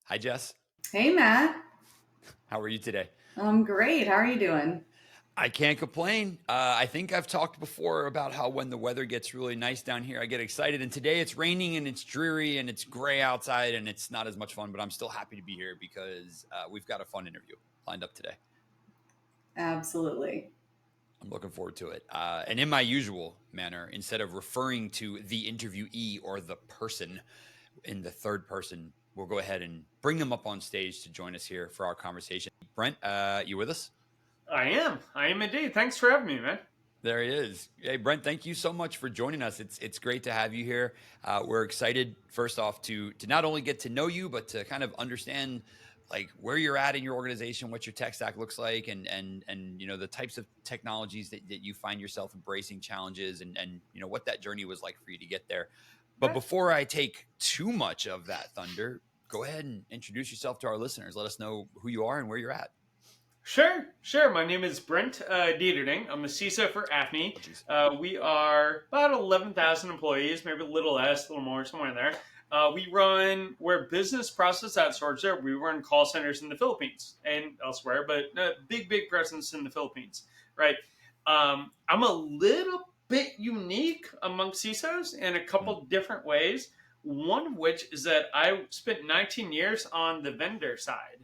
Hi, Jess. Hey, Matt. How are you today? I'm great. How are you doing? I can't complain. I think I've talked before about how when the weather gets really nice down here, I get excited. And today it's raining and it's dreary and it's gray outside and it's not as much fun, but I'm still happy to be here because we've got a fun interview lined up today. Absolutely. I'm looking forward to it. And in my usual manner, instead of referring to the interviewee or the person in the third person, we'll go ahead and bring them up on stage to join us here for our conversation. Brent, you with us? I am. I am indeed. Thanks for having me, man. There he is. Hey, Brent, thank you so much for joining us. It's great to have you here. We're excited, first off, to not only get to know you, but to kind of understand like where you're at in your organization, what your tech stack looks like, and the types of technologies that you find yourself embracing challenges, and what that journey was like for you to get there. But Okay. before I take too much of that thunder, go ahead and introduce yourself to our listeners. Let us know who you are and where you're at. Sure. My name is Brent Deterding. I'm a CISO for Afni. Oh, geez. We are about 11,000 employees, maybe a little less, a little more, somewhere in there. We're business process outsourcer. We run call centers in the Philippines and elsewhere, but big presence in the Philippines, right? I'm a little bit unique among CISOs in a Hmm. couple different ways. One of which is that I spent 19 years on the vendor side.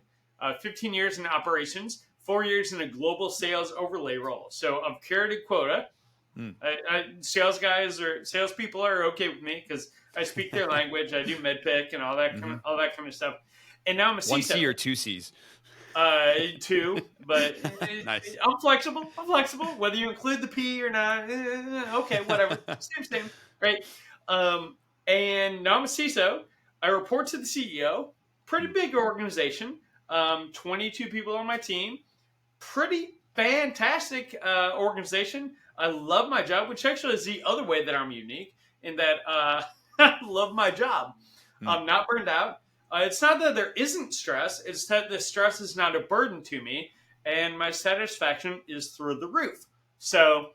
15 years in operations, 4 years in a global sales overlay role. So I've carried a quota. Hmm. Salespeople are okay with me because I speak their language. I do medpic and Hmm. all that kind of stuff. And now I'm a One CISO. C or two C's? Two, but Nice. I'm flexible. I'm flexible. Whether you include the P or not, okay, whatever. Same, right? Um, and now I'm a CISO. I report to the CEO. Pretty Hmm. big organization. 22 people on my team. Pretty fantastic organization. I love my job, which actually is the other way that I'm unique in that I love my job. Hmm. I'm not burned out. It's not that there isn't stress, it's that the stress is not a burden to me, and my satisfaction is through the roof. So,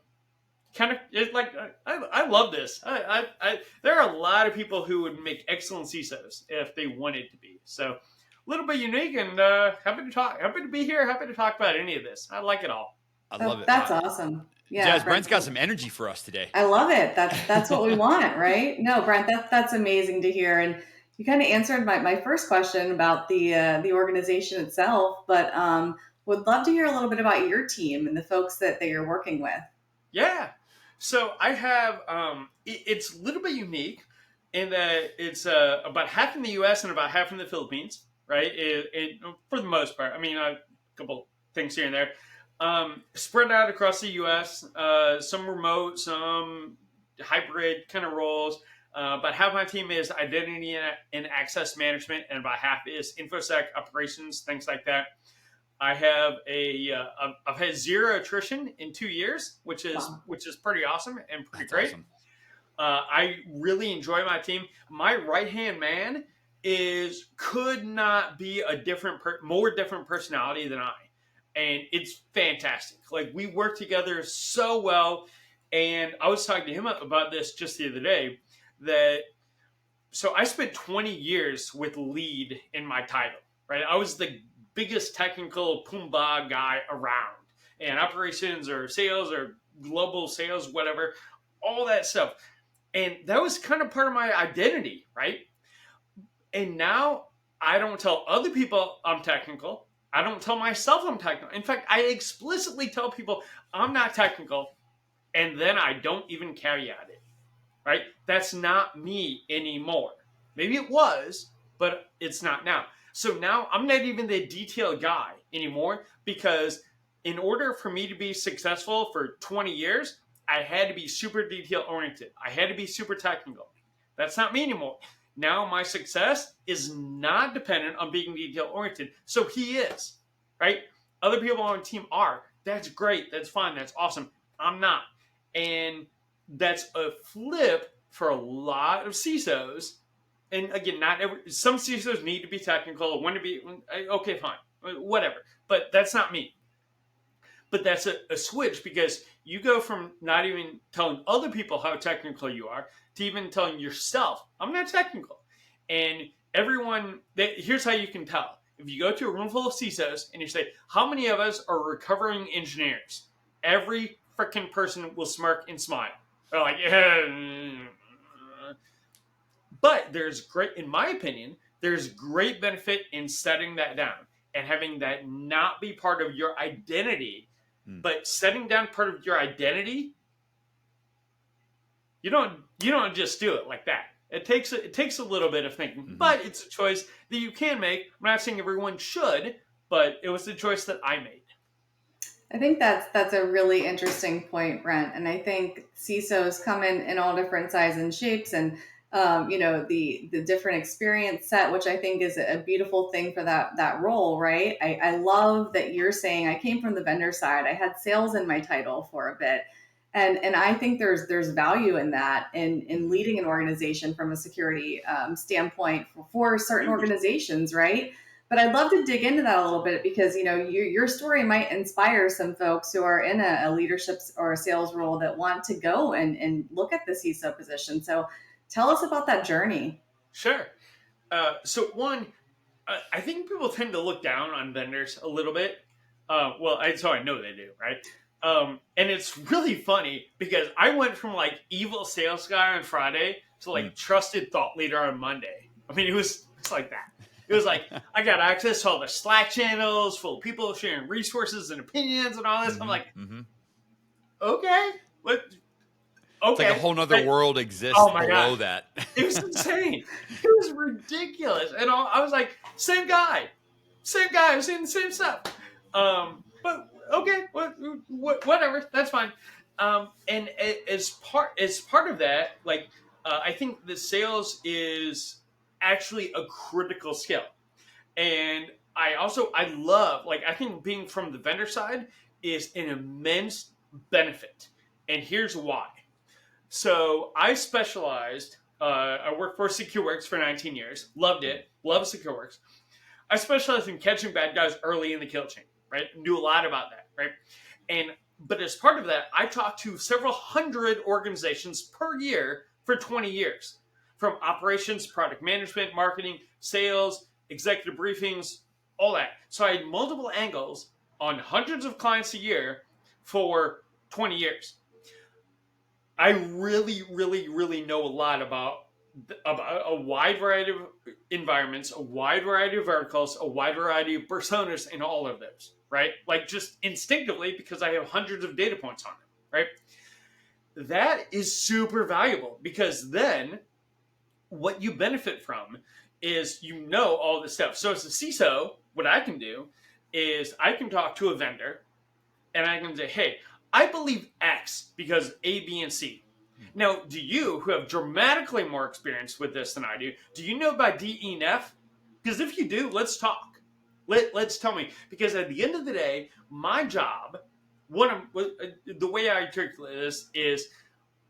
kind of, it's like, I love this. There are a lot of people who would make excellent CISOs if they wanted to be. So, a little bit unique and happy to be here, happy to talk about any of this. I like it all. I love Oh, it. that's awesome. Yeah, Jazz, Brent. Brent's got some energy for us today. I love it. That's what we want, right? No, Brent, that's amazing to hear. And you kind of answered my first question about the organization itself, but would love to hear a little bit about your team and the folks that you're working with. Yeah. So I have it's a little bit unique in that it's about half in the U.S. and about half in the Philippines, right? For the most part. I mean, a couple things here and there, spread out across the U.S. Some remote, some hybrid kind of roles. About half my team is identity and access management, and about half is infosec operations, things like that. I've had zero attrition in 2 years, Wow. which is pretty awesome and pretty That's great. awesome. I really enjoy my team. My right hand man is could not be a more different personality than I, and it's fantastic. Like we work together so well, and I was talking to him about this just the other day. That so I spent 20 years with lead in my title, right? I was the biggest technical Pumbaa guy around, and operations or sales or global sales, whatever, all that stuff. And that was kind of part of my identity, right? And now I don't tell other people I'm technical. I don't tell myself I'm technical. In fact, I explicitly tell people I'm not technical, and then I don't even caveat it, right? That's not me anymore. Maybe it was, but it's not now. So now I'm not even the detail guy anymore because in order for me to be successful for 20 years, I had to be super detail oriented. I had to be super technical. That's not me anymore. Now my success is not dependent on being detail oriented. So he is, right? Other people on the team are. That's great. That's fine. That's awesome. I'm not. And that's a flip for a lot of CISOs. And again, not every, some CISOs need to be technical, want to be okay, fine, whatever. But that's not me. But that's a switch because you go from not even telling other people how technical you are to even telling yourself, I'm not technical. And here's how you can tell. If you go to a room full of CISOs and you say, how many of us are recovering engineers? Every freaking person will smirk and smile. They're like, yeah. But in my opinion, there's great benefit in setting that down and having that not be part of your identity. But setting down part of your identity, you don't just do it like that. It takes a little bit of thinking, but it's a choice that you can make. I'm not saying everyone should, but it was the choice that I made. I think that's a really interesting point, Brent. And I think CISOs come in all different sizes and shapes, and the different experience set, which I think is a beautiful thing for that role, right? I love that you're saying I came from the vendor side. I had sales in my title for a bit. And I think there's value in that in leading an organization from a security standpoint for certain organizations, right? But I'd love to dig into that a little bit because your story might inspire some folks who are in a leadership or a sales role that want to go and look at the CISO position. So tell us about that journey. Sure. So one, I think people tend to look down on vendors a little bit. So I know they do, right? And it's really funny because I went from like evil sales guy on Friday to like trusted thought leader on Monday. I mean, it's like that. It was like I got access to all the Slack channels full of people sharing resources and opinions and all this. I'm like, okay, what? Okay, it's like a whole nother world exists below that. It was insane. It was ridiculous. And I was like, same guy. I was saying the same stuff. But okay, whatever, that's fine. And as part of that, like I think the sales is actually a critical skill, and I love, like, I think being from the vendor side is an immense benefit, and here's why. So I specialized. I worked for SecureWorks for 19 years. Loved it. Love SecureWorks. I specialized in catching bad guys early in the kill chain, right? Knew a lot about that, right? But as part of that, I talked to several hundred organizations per year for 20 years, from operations, product management, marketing, sales, executive briefings, all that. So I had multiple angles on hundreds of clients a year for 20 years. I really, really, really know a lot about a wide variety of environments, a wide variety of verticals, a wide variety of personas in all of those, right? Like, just instinctively, because I have hundreds of data points on them, right? That is super valuable, because then what you benefit from is all this stuff. So as a CISO, what I can do is I can talk to a vendor and I can say, hey, I believe X because A, B, and C. Now, do you, who have dramatically more experience with this than I do you know about D, E, and F? Because if you do, let's talk. Let's tell me. Because at the end of the day, my job, the way I articulate this is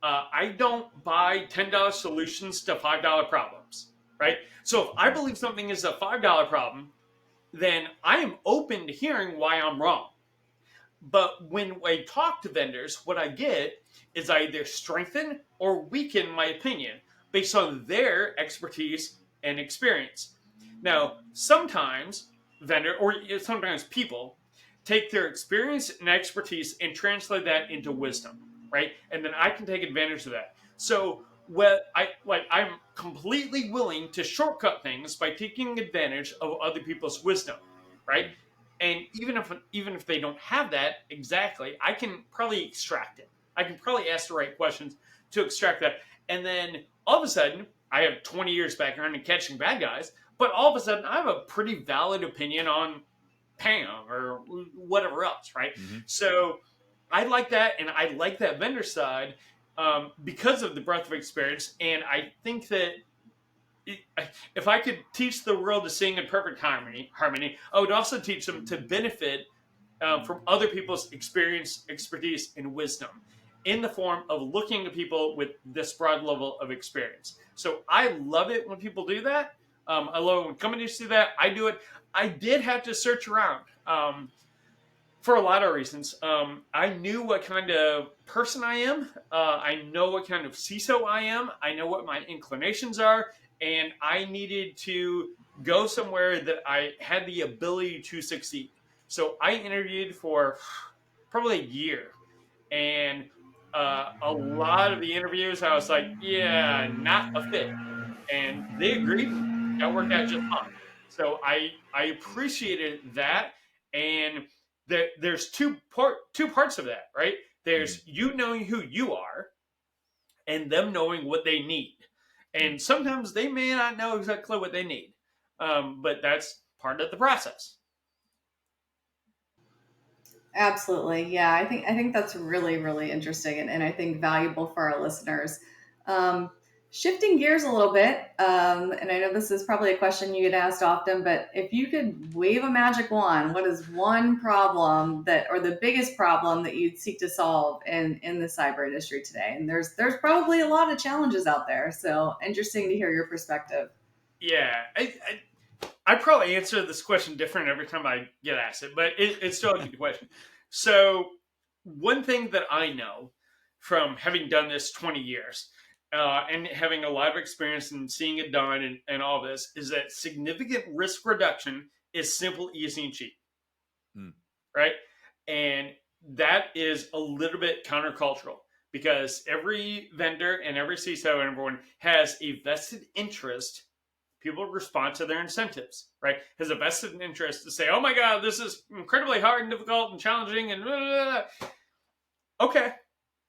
I don't buy $10 solutions to $5 problems, right? So if I believe something is a $5 problem, then I am open to hearing why I'm wrong. But when I talk to vendors, what I get is I either strengthen or weaken my opinion based on their expertise and experience. Now, sometimes sometimes people take their experience and expertise and translate that into wisdom, right? And then I can take advantage of that. So I'm completely willing to shortcut things by taking advantage of other people's wisdom, right? And even if they don't have that exactly, I can probably extract it. I can probably ask the right questions to extract that. And then all of a sudden, I have 20 years background in catching bad guys, but all of a sudden, I have a pretty valid opinion on Pam or whatever else, right? So I like that, and I like that vendor side because of the breadth of experience. And I think that if I could teach the world to sing in perfect harmony, I would also teach them to benefit from other people's experience, expertise, and wisdom in the form of looking at people with this broad level of experience. So I love it when people do that. I love it when companies do that. I do it. I did have to search around for a lot of reasons. I knew what kind of person I am. I know what kind of CISO I am. I know what my inclinations are. and I needed to go somewhere that I had the ability to succeed. So I interviewed for probably a year, and a lot of the interviews I was like, yeah, not a fit, and they agreed, and that worked out just fine. So I appreciated that, and there's two parts of that, right? Mhm. There's you knowing who you are, and them knowing what they need. And sometimes they may not know exactly what they need, but that's part of the process. Absolutely. Yeah, I think that's really, really interesting and I think valuable for our listeners. Um, Shifting gears a little bit, and I know this is probably a question you get asked often, but if you could wave a magic wand, what is one problem that or the biggest problem that you'd seek to solve in the cyber industry today? And there's probably a lot of challenges out there. So interesting to hear your perspective. Yeah, I probably answer this question different every time I get asked it, but it's still a good question. So, one thing that I know from having done this 20 years and having a lot of experience and seeing it done and all this is that significant risk reduction is simple, easy, and cheap, Mm. right? And that is a little bit countercultural because every vendor and every CISO and everyone has a vested interest. People respond to their incentives, right? Has a vested interest to say, "Oh my God, this is incredibly hard and difficult and challenging," and blah, blah, blah. Okay,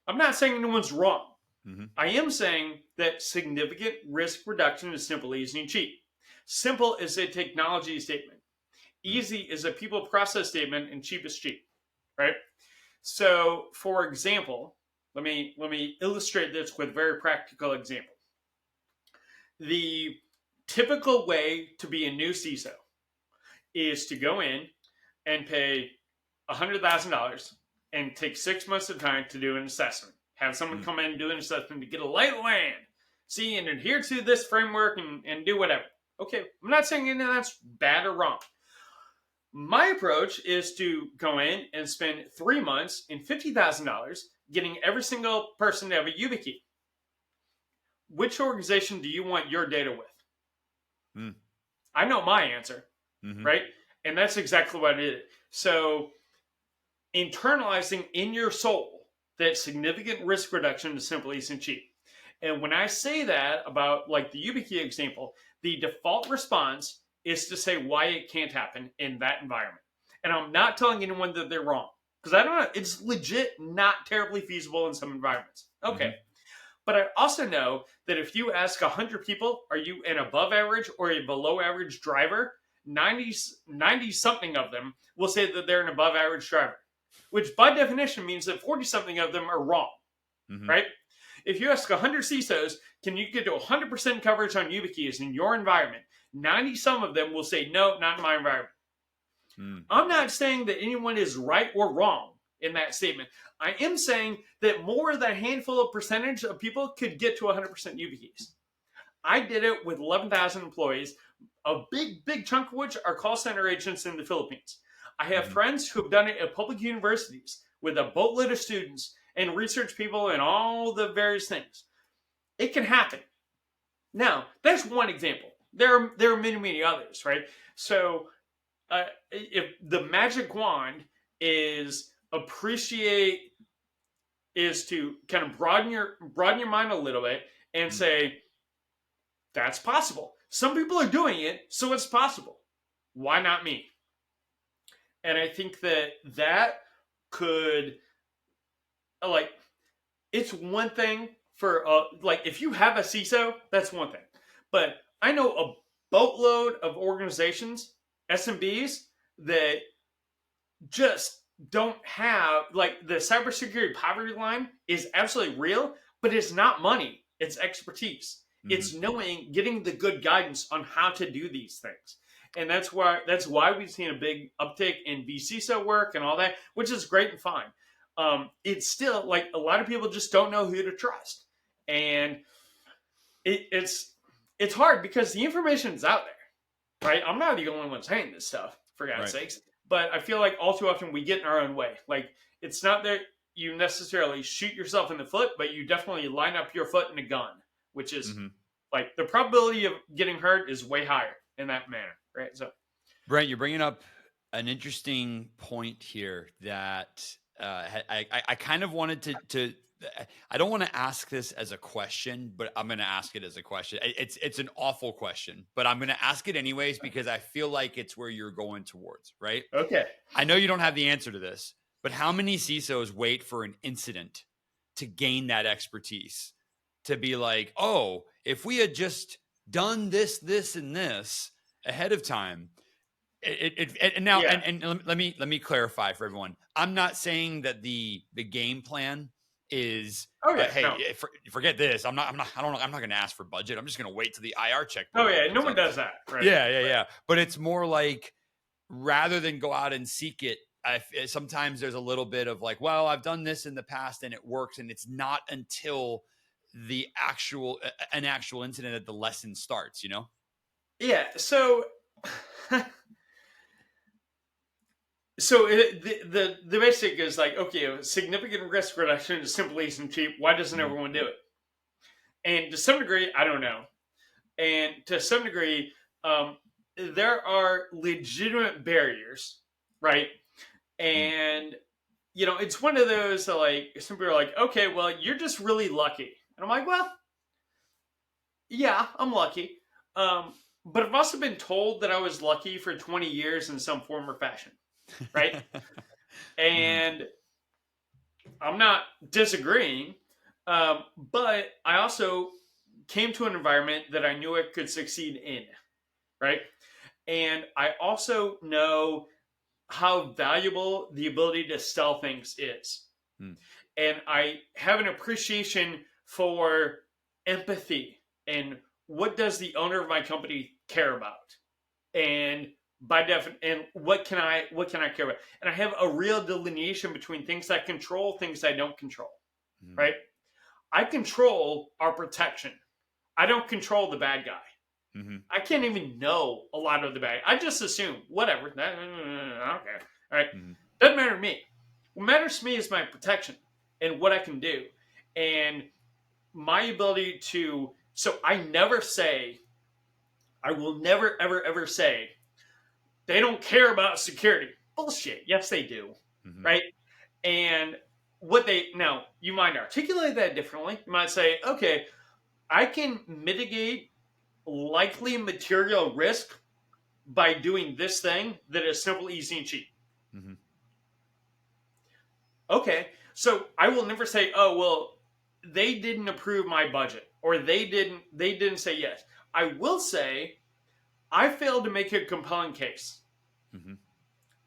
I'm not saying anyone's wrong. Mm-hmm. I am saying that significant risk reduction is simple, easy, and cheap. Simple is a technology statement. Easy is a people process statement, and cheap is cheap, right? So, for example, let me illustrate this with a very practical example. The typical way to be a new CISO is to go in and pay $100,000 and take 6 months of time to do an assessment. Have someone come in and do an assessment to get a lay of the land, see and adhere to this framework and do whatever. Okay, I'm not saying any of that's bad or wrong. My approach is to go in and spend 3 months and $50,000 getting every single person to have a YubiKey. Which organization do you want your data with? Mm. I know my answer, Mm-hmm. right? And that's exactly what it is. So internalizing in your soul that significant risk reduction is simple, easy, and cheap. And when I say that about like the YubiKey example, the default response is to say why it can't happen in that environment. And I'm not telling anyone that they're wrong because I don't know. It's legit not terribly feasible in some environments. Okay. Mm-hmm. But I also know that if you ask 100 people, are you an above average or a below average driver? 90 something of them will say that they're an above average driver, which by definition means that 40 something of them are wrong, Mm-hmm. right? If you ask 100 CISOs, can you get to 100% coverage on YubiKeys in your environment? 90 some of them will say, no, not in my environment. Mm. I'm not saying that anyone is right or wrong in that statement. I am saying that more than a handful of percentage of people could get to 100% YubiKeys. I did it with 11,000 employees, a big chunk of which are call center agents in the Philippines. I have friends who have done it at public universities with a boatload of students and research people and all the various things. It can happen. Now, that's one example. There are many others, right? So, if the magic wand is appreciate is to kind of broaden your mind a little bit and say that's possible. Some people are doing it, so it's possible. Why not me? And I think that could like it's one thing for like if you have a CISO, that's one thing. But I know a boatload of organizations, SMBs that just don't have like the cybersecurity poverty line is absolutely real, but it's not money, it's expertise. Mm-hmm. It's knowing getting the good guidance on how to do these things. And that's why we've seen a big uptick in vCISO work and all that, which is great and fine. It's still like a lot of people just don't know who to trust. And it's hard because the information is out there, right? I'm not the only one saying this stuff, for God's sakes. But I feel like all too often we get in our own way. Like it's not that you necessarily shoot yourself in the foot, but you definitely line up your foot in a gun, which is Like the probability of getting hurt is way higher in that manner, right? So, Brent, you're bringing up an interesting point here that I kind of wanted to. I don't want to ask this as a question, but I'm going to ask it as a question. It's an awful question, but I'm going to ask it anyways because I feel like it's where you're going towards, right? okay. I know you don't have the answer to this, but how many CISOs wait for an incident to gain that expertise? To be like, oh, if we had just done this, and this ahead of time, and now Yeah. and let me clarify for everyone. I'm not saying that the game plan is Oh yeah. hey, No. forget this. I'm not going to ask for budget. I'm just going to wait till the IR Oh checkpoint yeah. No opens one up. does that, right? Yeah. But it's more like rather than go out and seek it, sometimes there's a little bit of like, well, I've done this in the past and it works, and it's not until the an actual incident that the lesson starts. Yeah. So. So the basic is like, okay, significant risk reduction is simple, easy, and cheap. Why doesn't Mhm. everyone do it? And to some degree, I don't know. And to some degree, there are legitimate barriers, right? Mm. And it's one of those that, like, some people are like, okay, well, you're just really lucky, and I'm like, well, yeah, I'm lucky, but I've also been told that I was lucky for 20 years in some form or fashion, right? Mhm. And I'm not disagreeing, but I also came to an environment that I knew I could succeed in, right? And I also know how valuable the ability to sell things is. Mm. And I have an appreciation for empathy and what does the owner of my company care about? And and what can I care about? And I have a real delineation between things I control, things I don't control, Mhm. right? I control our protection. I don't control the bad guy. Mhm. I can't even know a lot of the bad. I just assume whatever. I don't care. All right, Mhm. doesn't matter to me. What matters to me is my protection and what I can do, and my ability to. So I never say. I will never ever ever say they don't care about security. Bullshit. Yes, they do. Mhm. Right. And what they now you might articulate that differently. You might say, okay, I can mitigate likely material risk by doing this thing that is simple, easy, and cheap. Mhm. Okay, so I will never say, "Oh, well, they didn't approve my budget," or "They didn't say yes." I will say, "I failed to make a compelling case. Mhm.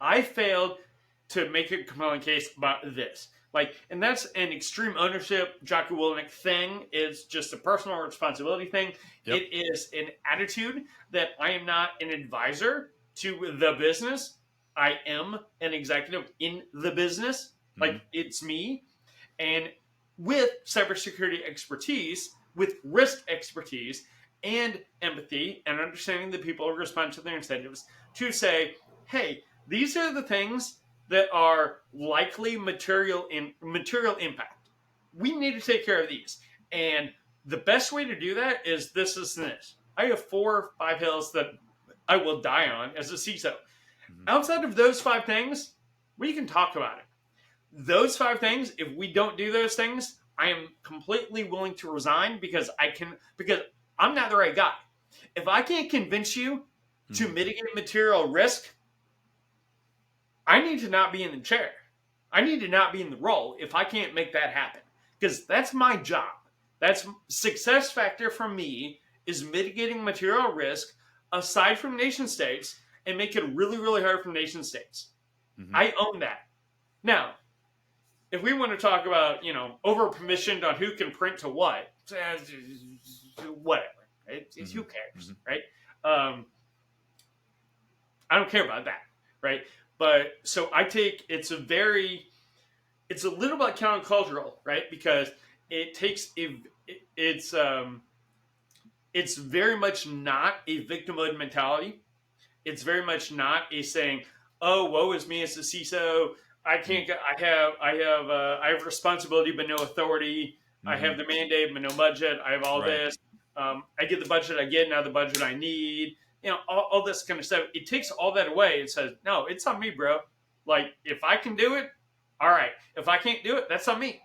I failed to make a compelling case about this." Like, and that's an extreme ownership, Jocko Willink thing. Is just a personal responsibility thing. Yep. It is an attitude that I am not an advisor to the business. I am an executive in the business. Like, Mhm. it's me. And with cybersecurity expertise, with risk expertise, and empathy, and understanding that people respond to their incentives, to say, hey, these are the things that are likely material impact. We need to take care of these. And the best way to do that is this, and this. I have 4 or 5 hills that I will die on as a CISO. Mhm. Outside of those 5 things, we can talk about it. Those 5 things, if we don't do those things, I am completely willing to resign because I'm not the right guy. If I can't convince you to Mhm. mitigate material risk, I need to not be in the chair. I need to not be in the role if I can't make that happen. Because that's my job. That's success factor for me is mitigating material risk aside from nation states and make it really, really hard for nation states. Mhm. I own that. Now, if we want to talk about, over permissioned on who can print to what, whatever. It's who Mhm. cares, Mhm. right? Um, I don't care about that, right? But so I take it's a little bit countercultural, right? Because it takes it's very much not a victimhood mentality. It's very much not a saying, "Oh, woe is me as a CISO. I Mhm. can't. I have responsibility but no authority. I have Mhm. the mandate but no budget. I have all Right. this." I get the budget I get, now the budget I need, all this kind of stuff. It takes all that away and says, no, it's on me, bro. Like, if I can do it, all right. If I can't do it, that's on me.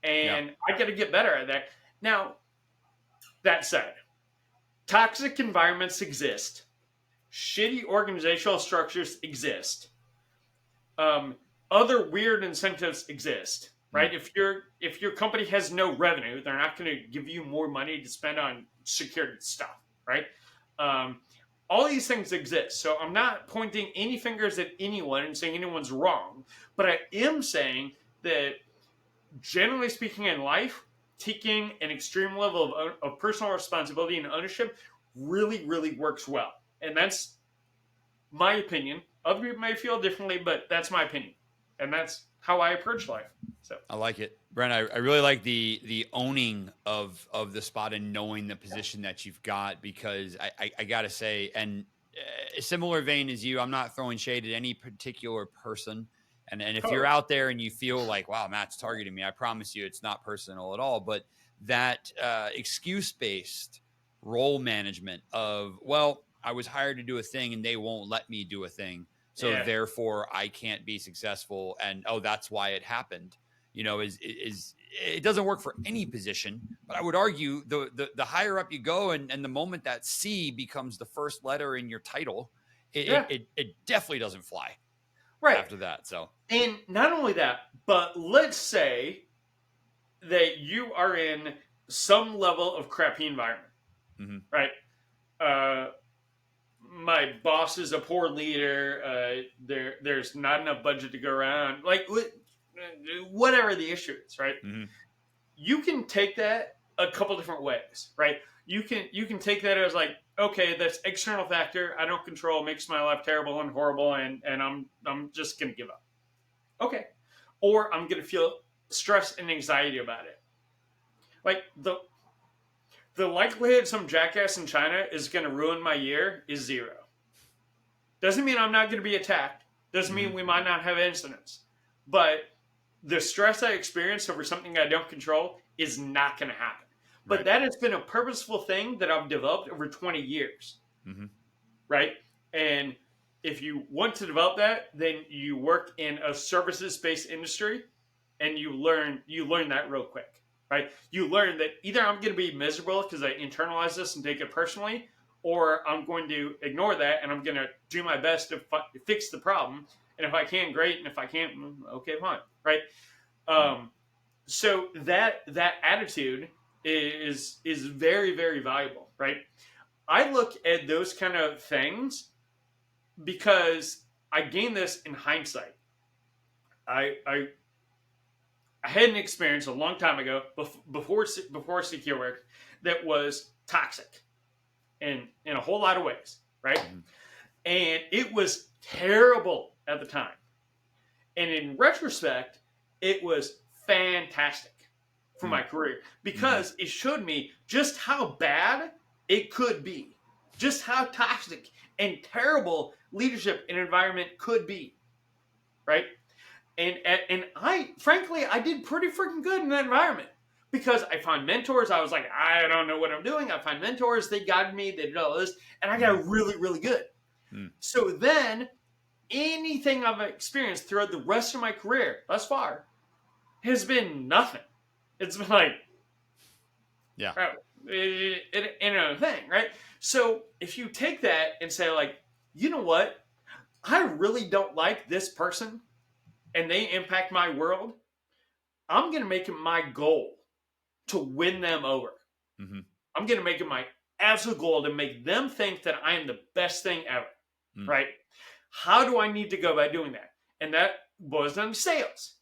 Yeah. And I got to get better at that. Now, that said, toxic environments exist. Shitty organizational structures exist. Other weird incentives exist, right? If your company has no revenue, they're not going to give you more money to spend on security stuff, right? All these things exist. So I'm not pointing any fingers at anyone and saying anyone's wrong, but I am saying that generally speaking in life, taking an extreme level of personal responsibility and ownership really, really works well. And that's my opinion. Other people may feel differently, but that's my opinion. And that's how I approach life. So I like it, Brent. I really like the owning of the spot and knowing the position that you've got, because I gotta say, and a similar vein as you, I'm not throwing shade at any particular person. And if you're out there and you feel like, wow, Matt's targeting me, I promise you it's not personal at all. But that excuse-based role management of, well, I was hired to do a thing and they won't let me do a thing, so therefore I can't be successful. And, oh, that's why it happened. Is it doesn't work for any position, but I would argue the higher up you go, and the moment that C becomes the first letter in your title, it definitely doesn't fly after that. So, and not only that, but let's say that you are in some level of crappy environment, right? My boss is a poor leader. There's not enough budget to go around. Like, whatever the issue is, right? You can take that a couple different ways, right? You can take that as like, okay, that's external factor I don't control, makes my life terrible and horrible, and I'm just gonna give up. Okay. Or I'm gonna feel stress and anxiety about it. Like, the likelihood some jackass in China is gonna ruin my year is 0. Doesn't mean I'm not gonna be attacked. Doesn't mean we might not have incidents. But the stress I experience over something I don't control is not going to happen. But that has been a purposeful thing that I've developed over 20 years. Right? And if you want to develop that, then you work in a services-based industry, and you learn that real quick. Right? You learn that either I'm going to be miserable because I internalize this and take it personally, or I'm going to ignore that and I'm going to do my best to fix the problem. And if I can, great. And if I can't, okay, fine. Right? So that attitude is very, very valuable. Right? I look at those kind of things because I gained this in hindsight. I had an experience a long time ago before secure work that was toxic in a whole lot of ways, right? And it was terrible at the time. And in retrospect, it was fantastic for my career because it showed me just how bad it could be, just how toxic and terrible leadership and environment could be, right? And I, frankly, I did pretty freaking good in that environment because I found mentors. I was like, I don't know what I'm doing. I find mentors. They guided me. They did all this. And I got really, really good. So then anything I've experienced throughout the rest of my career thus far has been nothing. It's been like, another thing, right? So if you take that and say like, you know what? I really don't like this person and they impact my world. I'm going to make it my goal to win them over. I'm going to make it my absolute goal to make them think that I am the best thing ever, right? How do I need to go about doing that? And that boils down to sales.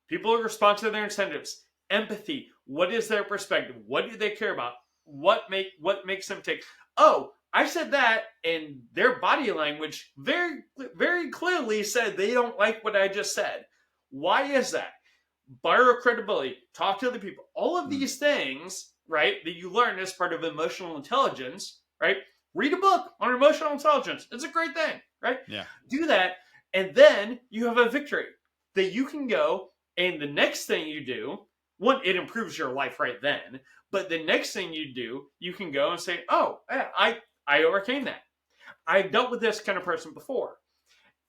People are responsive to their incentives. Empathy. What is their perspective? What do they care about? What makes them tick? Oh, I said that, and their body language very, very clearly said they don't like what I just said. Why is that? Borrow credibility. Talk to other people. All of these things, right, that you learn as part of emotional intelligence, right? Read a book on emotional intelligence. It's a great thing, right? Yeah. Do that, and then you have a victory that you can go, and the next thing you do, one, it improves your life right then, But the next thing you do, you can go and say, oh, yeah, I overcame that. I've dealt with this kind of person before.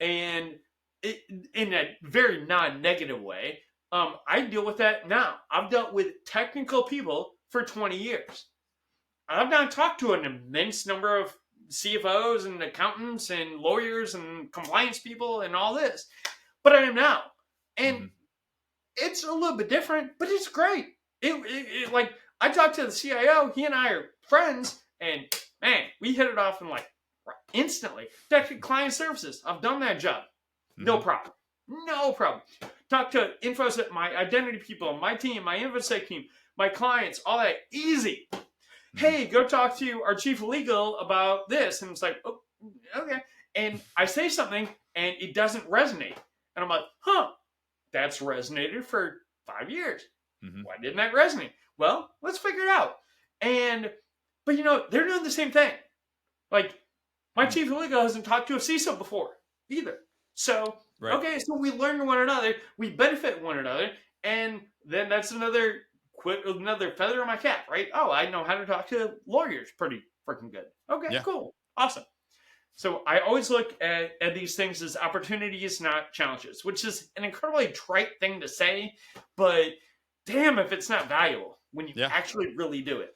And it, in a very non-negative way, I deal with that now. I've dealt with technical people for 20 years. I've not talked to an immense number of CFOs and accountants and lawyers and compliance people and all this, but I am now. And it's a little bit different, but it's great. Like, I talked to the CIO, he and I are friends, and man, we hit it off in like instantly. Client services, I've done that job. No problem. No problem. Talk to InfoSec, my identity people, my team, my InfoSec team, my clients, all that. Easy. Hey, go talk to our chief of legal about this. And it's like, oh, okay. And I say something and it doesn't resonate. And I'm like, that's resonated for 5 years. Why didn't that resonate? Well, let's figure it out. But they're doing the same thing. Like, my chief of legal hasn't talked to a CISO before either. So, okay, so we learn one another, we benefit one another, and then that's another feather in my cap, right? Oh, I know how to talk to lawyers pretty freaking good. Okay, cool. Awesome. So I always look at these things as opportunities, not challenges, which is an incredibly trite thing to say, but damn if it's not valuable when you actually really do it.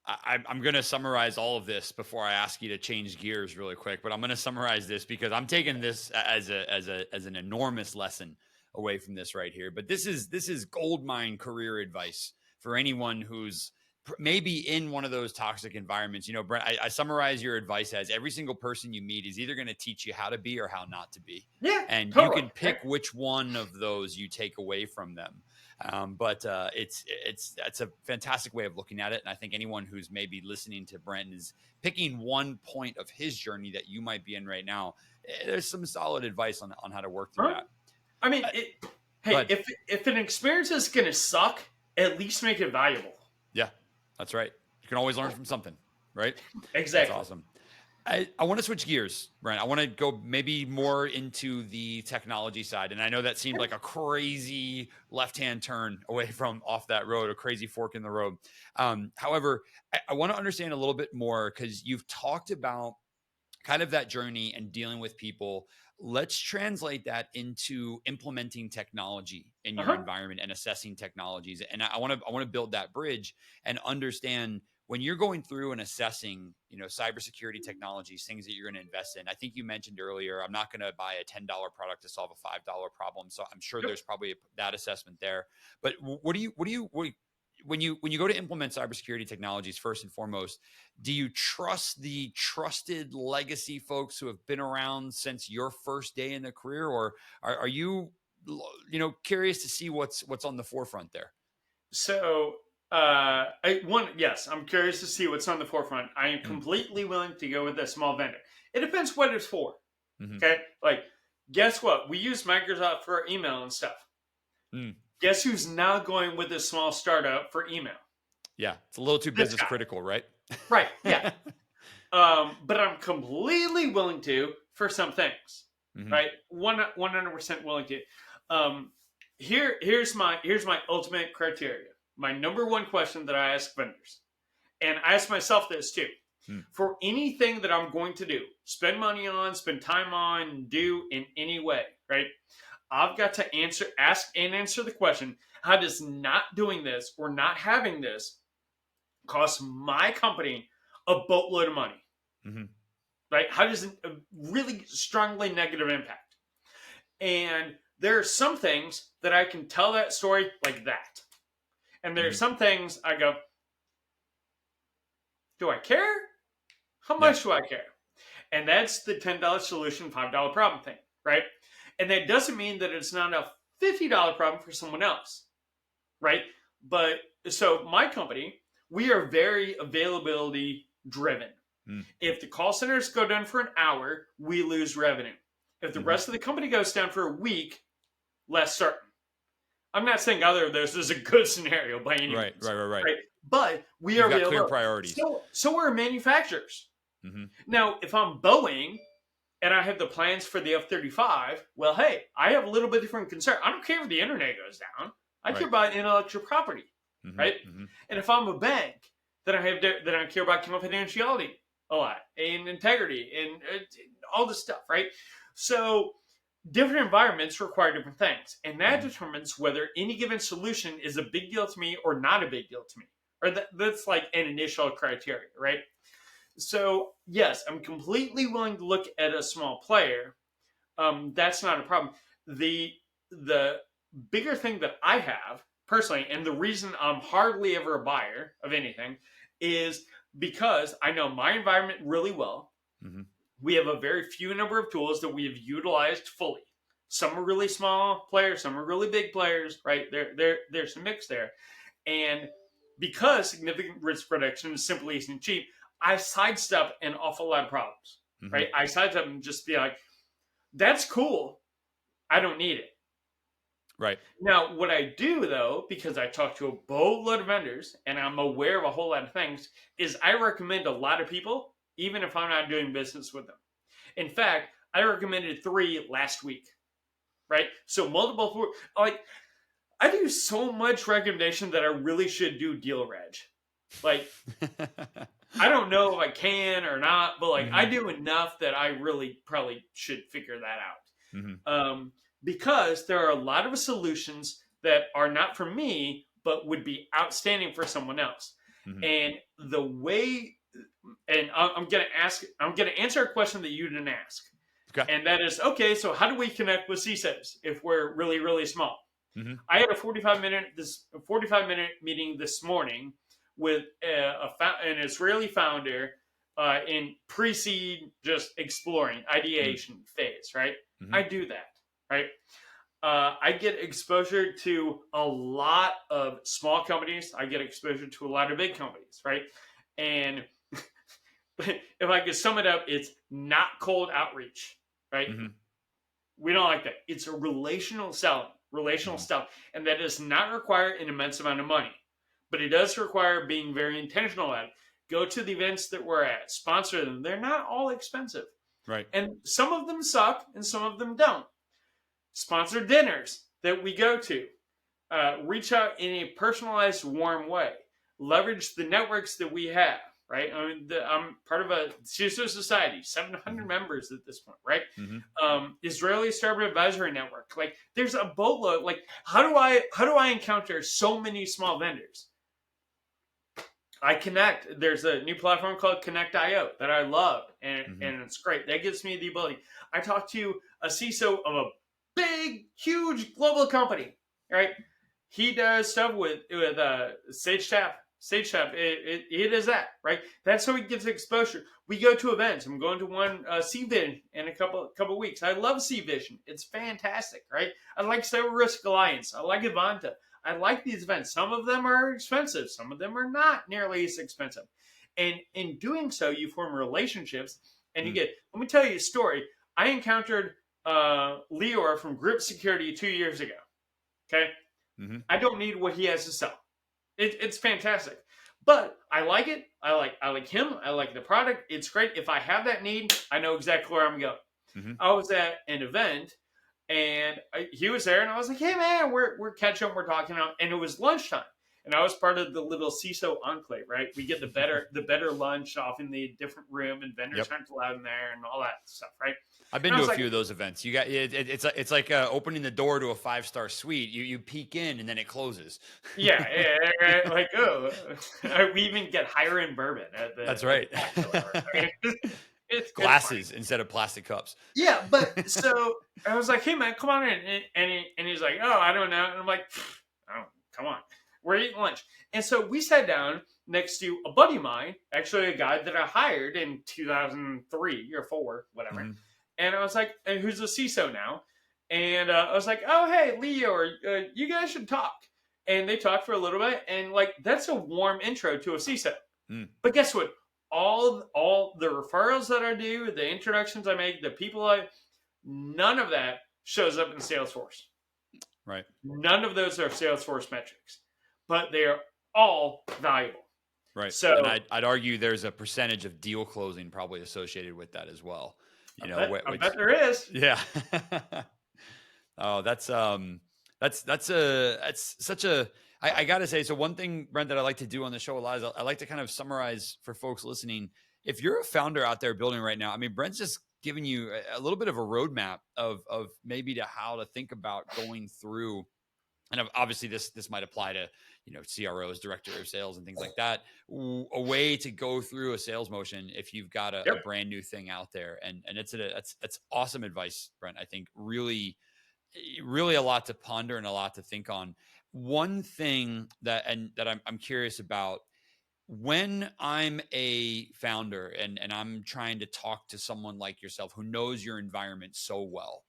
I'm going to summarize all of this before I ask you to change gears really quick, but I'm going to summarize this because I'm taking this as an enormous lesson away from this right here. But this is goldmine career advice for anyone who's maybe in one of those toxic environments. Brent, I summarize your advice as every single person you meet is either going to teach you how to be or how not to be. Yeah, and totally. You can pick which one of those you take away from them. But that's a fantastic way of looking at it. And I think anyone who's maybe listening to Brent is picking one point of his journey that you might be in right now. There's some solid advice on how to work through that. I mean, if an experience is going to suck, at least make it valuable. Yeah, that's right. You can always learn from something, right? Exactly. That's awesome. I want to switch gears, Brent. I want to go maybe more into the technology side. And I know that seemed like a crazy left-hand turn away from off that road, a crazy fork in the road. However, I want to understand a little bit more because you've talked about kind of that journey and dealing with people. Let's translate that into implementing technology in your environment and assessing technologies. And I want to build that bridge and understand when you're going through and assessing, cybersecurity technologies, things that you're going to invest in. I think you mentioned earlier, I'm not going to buy a $10 product to solve a $5 problem. So I'm sure there's probably that assessment there. But when you go to implement cybersecurity technologies, first and foremost, do you trust the trusted legacy folks who have been around since your first day in the career, or are you, curious to see what's on the forefront there? So, yes, I'm curious to see what's on the forefront. I am completely willing to go with a small vendor. It depends what it's for. Okay, like, guess what? We use Microsoft for email and stuff. Guess who's now going with a small startup for email? Yeah, it's a little too business critical, right? Right, yeah. But I'm completely willing to for some things, right? 100% willing to. Here's my ultimate criteria. My number one question that I ask vendors, and I ask myself this too. For anything that I'm going to do, spend money on, spend time on, do in any way, right? I've got to ask the question, how does not doing this or not having this cost my company a boatload of money? Right? How does it really strongly negative impact? And there are some things that I can tell that story like that. And there are some things I go, do I care? How much do I care? And that's the $10 solution, $5 problem thing, right? And that doesn't mean that it's not a $50 problem for someone else, right? But so my company, we are very availability driven. If the call centers go down for an hour, we lose revenue. If the rest of the company goes down for a week, less certain. I'm not saying either of those is a good scenario by any means. Right. But we are got clear priorities. So we're manufacturers. Now, if I'm Boeing and I have the plans for the F-35, well, hey, I have a little bit different concern. I don't care if the internet goes down. I care about intellectual property. right? Mm-hmm. And if I'm a bank, then I care about confidentiality a lot and integrity and all this stuff, right? So different environments require different things, and that determines whether any given solution is a big deal to me or not a big deal to me, or that's like an initial criteria, right? So yes, I'm completely willing to look at a small player. That's not a problem. The bigger thing that I have personally, and the reason I'm hardly ever a buyer of anything, is because I know my environment really well. Mm-hmm. We have a very few number of tools that we have utilized fully. Some are really small players, some are really big players, right? There's a mix there. And because significant risk reduction simply isn't cheap, I sidestep an awful lot of problems, Mm-hmm. right? I sidestep and just be like, that's cool. I don't need it. Right. Now, what I do though, because I talk to a boatload of vendors and I'm aware of a whole lot of things, is I recommend a lot of people, even if I'm not doing business with them. In fact, I recommended 3 last week, right? So multiple, like, I do so much recommendation that I really should do deal reg. Like, I don't know if I can or not, but like, I do enough that I really probably should figure that out. Mm-hmm. Because there are a lot of solutions that are not for me, but would be outstanding for someone else. Mm-hmm. And the way, and I'm going to answer a question that you didn't ask. Okay. And that is, okay, so how do we connect with CISOs if we're really, really small? Mm-hmm. I had a 45-minute meeting this morning with an Israeli founder in pre-seed, just exploring ideation phase, right? Mm-hmm. I do that, right? I get exposure to a lot of small companies. I get exposure to a lot of big companies, right? And if I could sum it up, it's not cold outreach, right? Mm-hmm. We don't like that. It's a relational selling, relational stuff. And that does not require an immense amount of money, but it does require being very intentional at it. Go to the events that we're at, sponsor them. They're not all expensive. Right. And some of them suck and some of them don't. Sponsor dinners that we go to. Reach out in a personalized, warm way. Leverage the networks that we have, right? I mean, I'm part of a CISO society, 700 members at this point, right? Israeli Startup Advisory Network. Like, there's a boatload. Like, how do I encounter so many small vendors? I connect. There's a new platform called Connect.io that I love, and it's great. That gives me the ability. I talk to a CISO of a big, huge global company, right? He does stuff with Sage Tap. It is that, right? That's how he gets exposure. We go to events. I'm going to one CVision in a couple weeks. I love CVision. It's fantastic, right? I like Cyber Risk Alliance. I like Evanta. I like these events. Some of them are expensive. Some of them are not nearly as expensive. And in doing so, you form relationships and you get, let me tell you a story. I encountered Lior from Grip Security 2 years ago. Okay. I don't need what he has to sell. It's fantastic, but I like it. I like him. I like the product. It's great. If I have that need, I know exactly where I'm going. I was at an event and he was there, and I was like, "Hey man, we're catching up. We're talking out," and it was lunchtime. And I was part of the little CISO enclave, right? We get the better lunch off in the different room, and vendors aren't allowed in there, and all that stuff, right? I've been to a few of those events. You got it's like opening the door to a 5-star suite. You peek in and then it closes. Yeah, like we even get higher end bourbon. That's right. It's glasses instead of plastic cups. Yeah, but so I was like, "Hey man, come on in," and he's like, "Oh, I don't know," and I'm like, "Oh, come on, we're eating lunch." And so we sat down next to a buddy of mine, actually a guy that I hired in 2003 or 4, whatever. And I was like, and who's a CISO now? And I was like, "Oh, hey, Leo, you guys should talk." And they talked for a little bit, and like that's a warm intro to a CISO. But guess what? All the referrals that I do, the introductions I make, the people none of that shows up in Salesforce. Right. None of those are Salesforce metrics, but they are all valuable. Right. So, and I'd argue there's a percentage of deal closing probably associated with that as well. I bet there is. Yeah. Oh, that's That's such a I gotta say, so one thing, Brent, that I like to do on the show a lot is I like to kind of summarize for folks listening. If you're a founder out there building right now, I mean, Brent's just giving you a little bit of a roadmap of maybe to how to think about going through. And obviously this might apply to, CROs, director of sales, and things like that. A way to go through a sales motion if you've got a Yep. brand new thing out there, and that's awesome advice, Brent. I think really a lot to ponder and a lot to think on. One thing that I'm curious about, when I'm a founder and I'm trying to talk to someone like yourself who knows your environment so well,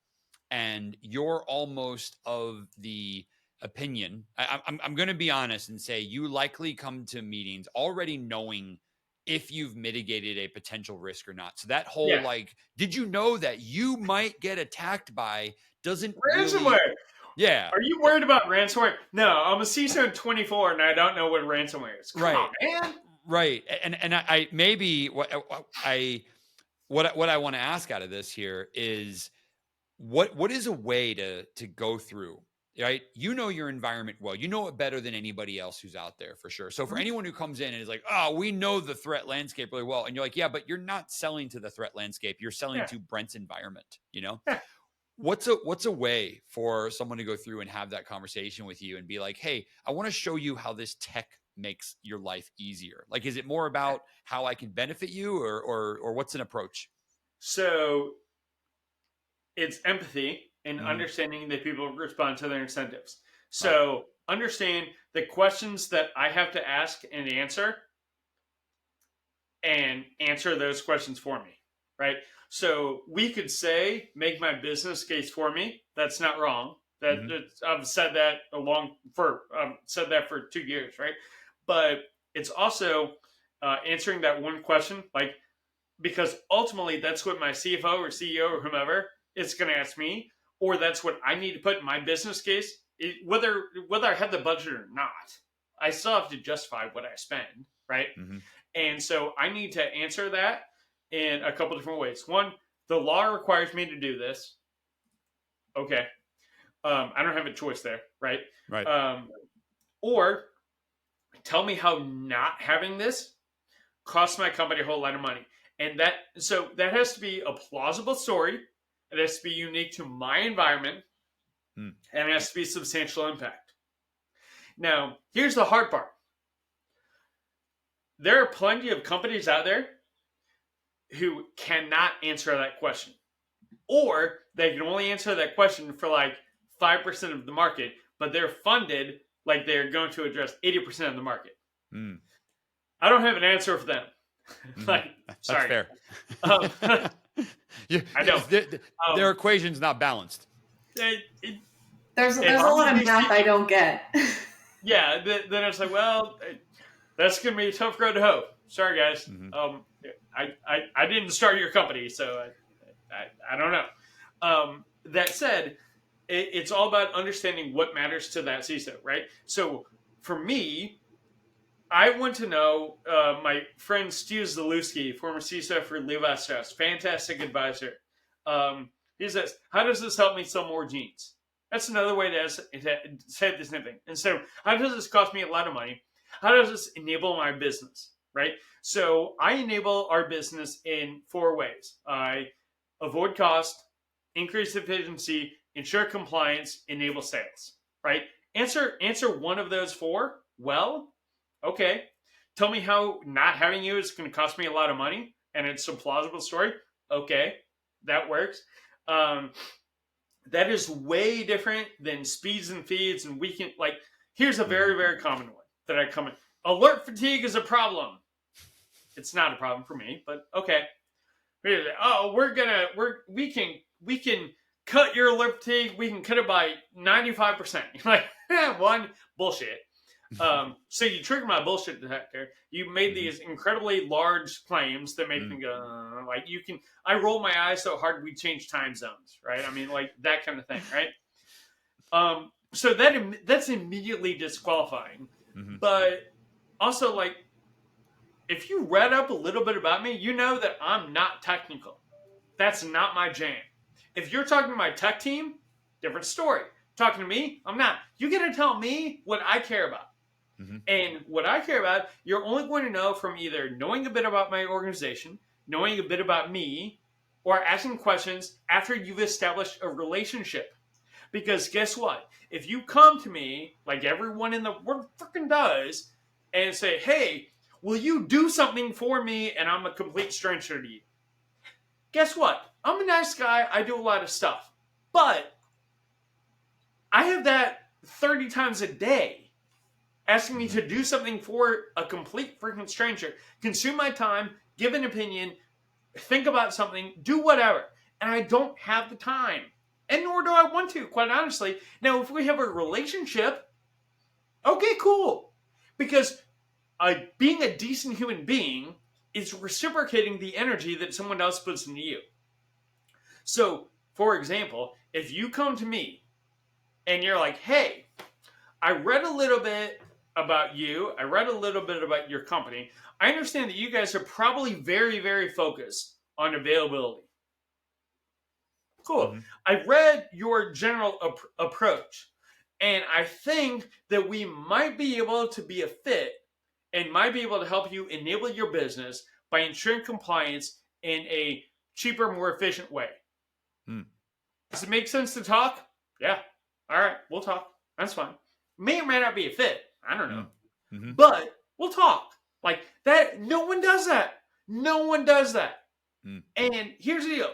and you're almost of the opinion, I'm going to be honest and say you likely come to meetings already knowing if you've mitigated a potential risk or not. So that whole, Yeah. like, did you know that you might get attacked by, doesn't Ransomware. really, yeah, Are you worried about ransomware? No, I'm a CISO in 24 and I don't know what ransomware is. Come on, right, man. right. And I maybe what I want to ask out of this here is, what is a way to go through, right? Your environment well, you know it better than anybody else who's out there, for sure. So for Mhm. anyone who comes in and is like, oh, we know the threat landscape really well, and you're like, yeah, but you're not selling to the threat landscape, you're selling Yeah. to Brent's environment. Yeah. What's a way for someone to go through and have that conversation with you and be like, hey, I want to show you how this tech makes your life easier? Like, is it more about how I can benefit you, or what's an approach? So it's empathy and Mhm. understanding that people respond to their incentives. Right. So understand the questions that I have to ask and answer those questions for me, right? So we could say, make my business case for me. That's not wrong. Mhm. I've said that said that for 2 years, right? But it's also answering that one question, like, because ultimately that's what my CFO or CEO or whomever is going to ask me, or that's what I need to put in my business case. Whether I have the budget or not, I still have to justify what I spend, right? Mhm. And so I need to answer that in a couple different ways. One, the law requires me to do this. Okay. I don't have a choice there, right? Right. Um, or tell me how not having this costs my company a whole lot of money. And that has to be a plausible story. It has to be unique to my environment, Mm. and it has to be substantial impact. Now, here's the hard part. There are plenty of companies out there who cannot answer that question. Or they can only answer that question for like 5% of the market, but they're funded like they're going to address 80% of the market. Mm. I don't have an answer for them. Mhm. Like, That's sorry. fair. Um, I don't. Their Um, equation's not balanced. it, it, There's if a lot I'm of these math I people, don't get. yeah, then it's like, well, that's going to be a tough road to hoe. Sorry, guys. Mhm. I didn't start your company, so I don't know. That said, it's all about understanding what matters to that CISO, right? So for me, I want to know my friend Steve Zalewski, former CISO for Levi Strauss, fantastic advisor. He says, how does this help me sell more jeans? That's another way to say the same thing. And so, how does this cost me a lot of money? How does this enable my business, right? So, I enable our business in 4 ways. I avoid cost, increase efficiency, ensure compliance, enable sales, right? Answer one of those four well. Okay. Tell me how not having you is going to cost me a lot of money and it's a plausible story. Okay. That works. Um, that is way different than speeds and feeds. And we can, like, here's a very, Mhm. very common one that I come in. Alert fatigue is a problem. It's not a problem for me, but okay. Oh, we can cut your alert fatigue. We can cut it by 95%. You're like, one, bullshit. So you trigger my bullshit detector. You made Mhm. these incredibly large claims that make Mm. me go, like you can. I roll my eyes so hard we change time zones, right? I mean, like that kind of thing, right? So that's immediately disqualifying. Mhm. But also, like, if you read up a little bit about me, you know that I'm not technical. That's not my jam. If you're talking to my tech team, different story. talking to me? I'm not. You get to tell me what I care about. Mm-hmm. And what I care about, you're only going to know from either knowing a bit about my organization, knowing a bit about me, or asking questions after you've established a relationship. Because guess what? If you come to me, like everyone in the world freaking does, and say, hey, will you do something for me? And I'm a complete stranger to you. Guess what? I'm a nice guy. I do a lot of stuff. But I have that 30 times a day asking me to do something for a complete freaking stranger. Consume my time, give an opinion, think about something, do whatever. And I don't have the time. And nor do I want to, quite honestly. Now, if we have a relationship, okay, cool. Because being a decent human being is reciprocating the energy that someone else puts into you. So, for example, if you come to me and you're like, hey, I read a little bit about you, I read a little bit about your company. I understand that you guys are probably very, very focused on availability. Cool. Mm-hmm. I read your general approach, and I think that we might be able to be a fit and might be able to help you enable your business by ensuring compliance in a cheaper, more efficient way. Mm. Does it make sense to talk? Yeah. All right, we'll talk. That's fine. May or may not be a fit. I don't know. Mm-hmm. But we'll talk. Like that, no one does that. No one does that. Mm. And here's the deal.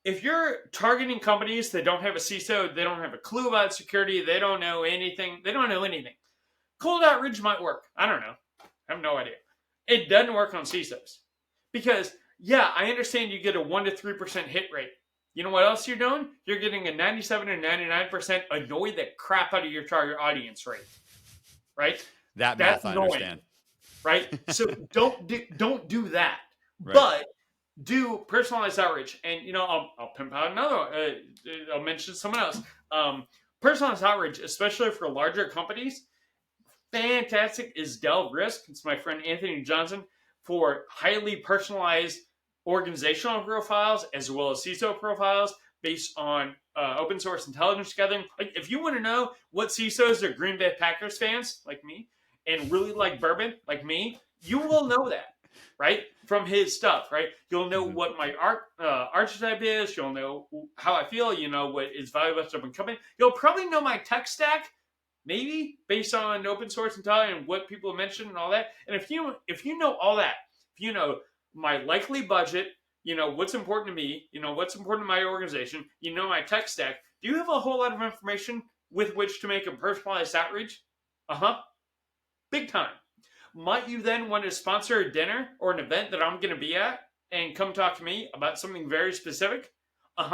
If you're targeting companies that don't have a CISO, they don't have a clue about security, they don't know anything, cold outreach might work. I don't know. I have no idea. It doesn't work on CISOs. Because, yeah, I understand you get a 1 to 3% hit rate. You know what else you're doing? You're getting a 97 or 99% annoy the crap out of your target audience rate. Right? That That's math I annoying. understand. Right? So don't do that. Right. But do personalized outreach. And, I'll pimp out another. I'll mention someone else. Personalized outreach, especially for larger companies, fantastic is Delve Risk. It's my friend Anthony Johnson for highly personalized organizational profiles as well as CISO profiles based on open source intelligence gathering. Like, if you want to know what CISOs are Green Bay Packers fans like me and really like bourbon like me, you will know that, right? From his stuff, right? You'll know what my archetype is. You'll know how I feel. You know what is valuable to a company. You'll probably know my tech stack, maybe based on open source intelligence and what people mentioned and all that. And if you know all that, if you know my likely budget, you know what's important to me, you know what's important to my organization, you know my tech stack, do you have a whole lot of information with which to make a personalized outreach? Big time. Might you then want to sponsor a dinner or an event that I'm going to be at and come talk to me about something very specific? Do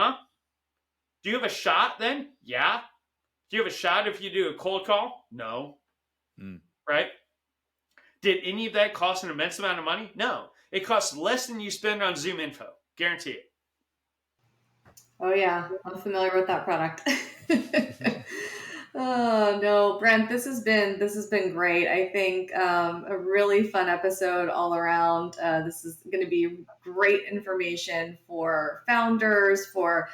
you have a shot then? Yeah. Do you have a shot if you do a cold call? No. Right? Did any of that cost an immense amount of money? No. It costs less than you spend on Zoom info. Guarantee it. Oh yeah, I'm familiar with that product. Oh no, Brent, this has been great. I think a really fun episode all around. This is going to be great information for founders, for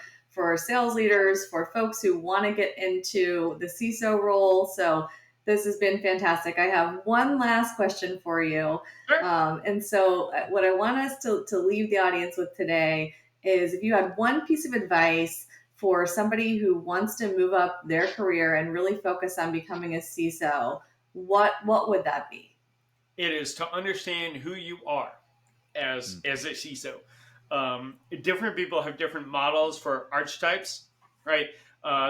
sales leaders, for folks who want to get into the CISO role. So this has been fantastic. I have one last question for you. Sure. And so what I want us to leave the audience with today is if you had one piece of advice for somebody who wants to move up their career and really focus on becoming a CISO, what would that be? It is to understand who you are as a CISO. Different people have different models for archetypes, right?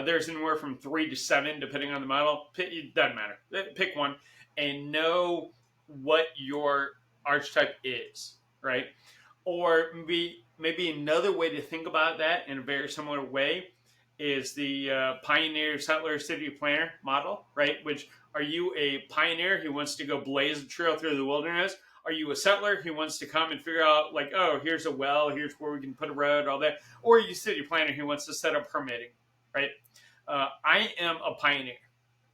There's anywhere from 3 to 7, depending on the model. It doesn't matter. Pick one and know what your archetype is, right? Or maybe another way to think about that in a very similar way is the pioneer, settler, city planner model, right? Which, are you a pioneer who wants to go blaze a trail through the wilderness? Are you a settler who wants to come and figure out, like, oh, here's a well, here's where we can put a road, all that? Or are you a city planner who wants to set up permitting, right? I am a pioneer.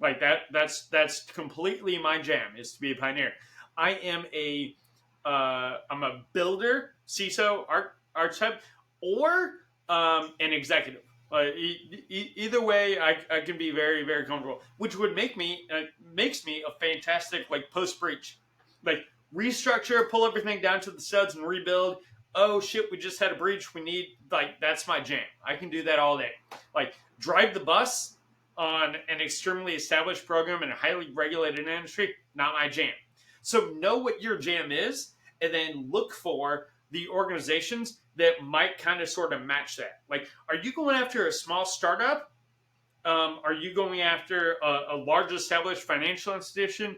Like that's completely my jam, is to be a pioneer. I'm a builder, CISO, archetype, or an executive. Either way, I can be very, very comfortable, which would makes me a fantastic like post breach, like restructure, pull everything down to the studs, and rebuild. Oh shit, we just had a breach. We need like that's my jam. I can do that all day. Like drive the bus on an extremely established program in a highly regulated industry, not my jam. So know what your jam is, and then look for the organizations that might kind of sort of match that. Like, are you going after a small startup? Are you going after a large established financial institution?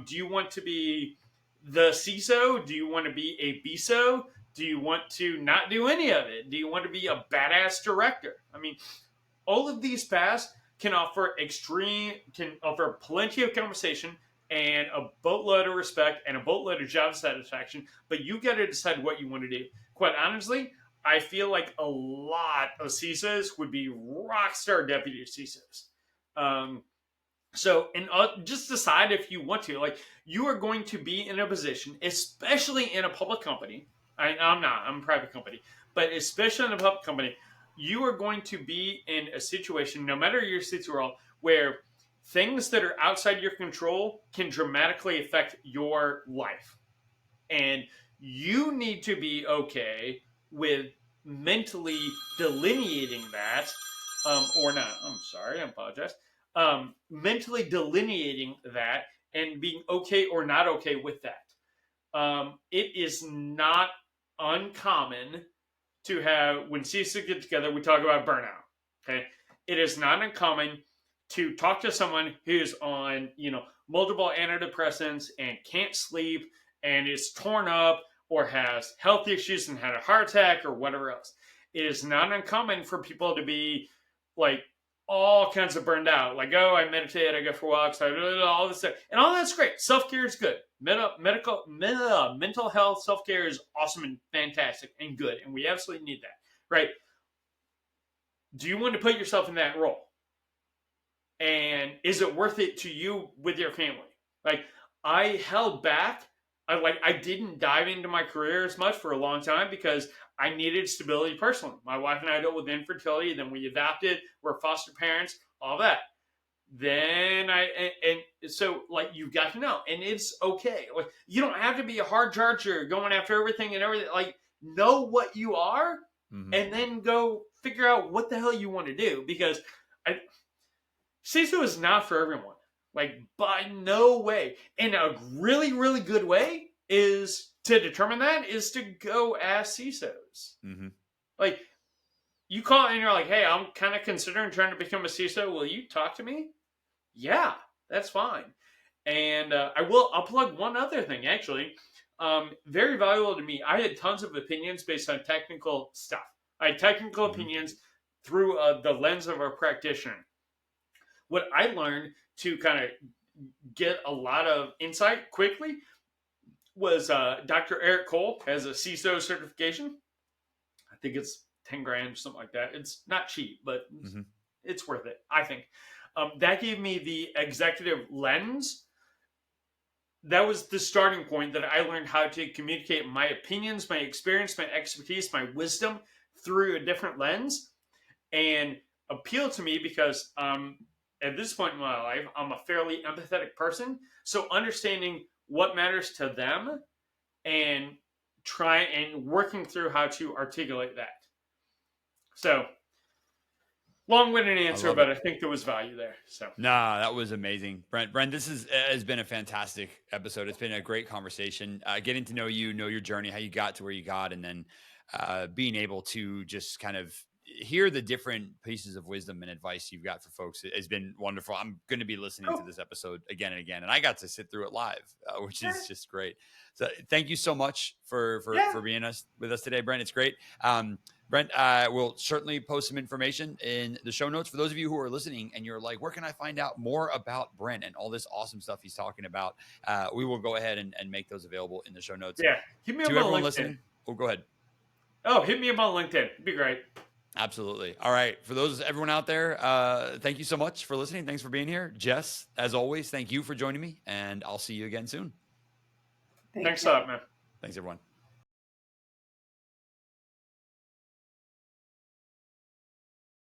Do you want to be the CISO? Do you want to be a BISO? Do you want to not do any of it? Do you want to be a badass director? I mean, all of these paths can offer plenty of conversation and a boatload of respect and a boatload of job satisfaction, but you got to decide what you want to do. Quite honestly, I feel like a lot of CISOs would be rock star deputy CISOs. And just decide if you want to. Like, you are going to be in a position, especially in a public company. I'm not, I'm a private company, but especially in a public company, you are going to be in a situation, no matter your situation, where things that are outside your control can dramatically affect your life. And you need to be okay with mentally delineating that, or not. I'm sorry, I apologize. Mentally delineating that and being okay or not okay with that. It is not uncommon to have, when CISOs get together, we talk about burnout. Okay, it is not uncommon to talk to someone who's on, multiple antidepressants and can't sleep and is torn up or has health issues and had a heart attack or whatever else. It is not uncommon for people to be like all kinds of burned out. Like, oh, I meditate, I go for walks, I do all this stuff. And all that's great. Self-care is good. Mental health, self-care is awesome and fantastic and good. And we absolutely need that, right? Do you want to put yourself in that role? And is it worth it to you with your family? Like, I held back. I didn't dive into my career as much for a long time because I needed stability personally. My wife and I dealt with infertility, then we adopted, we're foster parents, all that. Then so like you've got to know, and it's okay. Like, you don't have to be a hard charger going after everything and everything. Like, know what you are, and then go figure out what the hell you want to do, because CISO is not for everyone. Like, by no way. And a really, really good way is to determine that is to go ask CISOs. Like, you call and you're like, hey, I'm kind of considering trying to become a CISO. Will you talk to me? Yeah, that's fine. And I'll plug one other thing, actually. Very valuable to me. I had tons of opinions based on technical stuff. I had technical opinions through the lens of a practitioner. What I learned to kind of get a lot of insight quickly was Dr. Eric Cole has a CISO certification. I think it's 10 grand or something like that. It's not cheap, but it's worth it, I think. That gave me the executive lens. That was the starting point that I learned how to communicate my opinions, my experience, my expertise, my wisdom through a different lens, and appeal to me because at this point in my life, I'm a fairly empathetic person. So understanding what matters to them and working through how to articulate that. So, long-winded answer, but I think there was value there. So, nah, that was amazing, Brent. This has been a fantastic episode. It's been a great conversation. Getting to know you, know your journey, how you got to where you got, and then being able to just kind of hear the different pieces of wisdom and advice you've got for folks has been wonderful. I'm going to be listening to this episode again and again, and I got to sit through it live, which is just great. So thank you so much for being with us today, Brent. It's great. Brent, we'll certainly post some information in the show notes for those of you who are listening and you're like, where can I find out more about Brent and all this awesome stuff he's talking about? We will go ahead and make those available in the show notes. Yeah. Hit me up on everyone LinkedIn. Listening. Oh, go ahead. Oh, hit me up on LinkedIn. It'd be great. Absolutely. All right. For everyone out there, thank you so much for listening. Thanks for being here. Jess, as always, thank you for joining me, and I'll see you again soon. Thanks a lot, man. Thanks, everyone.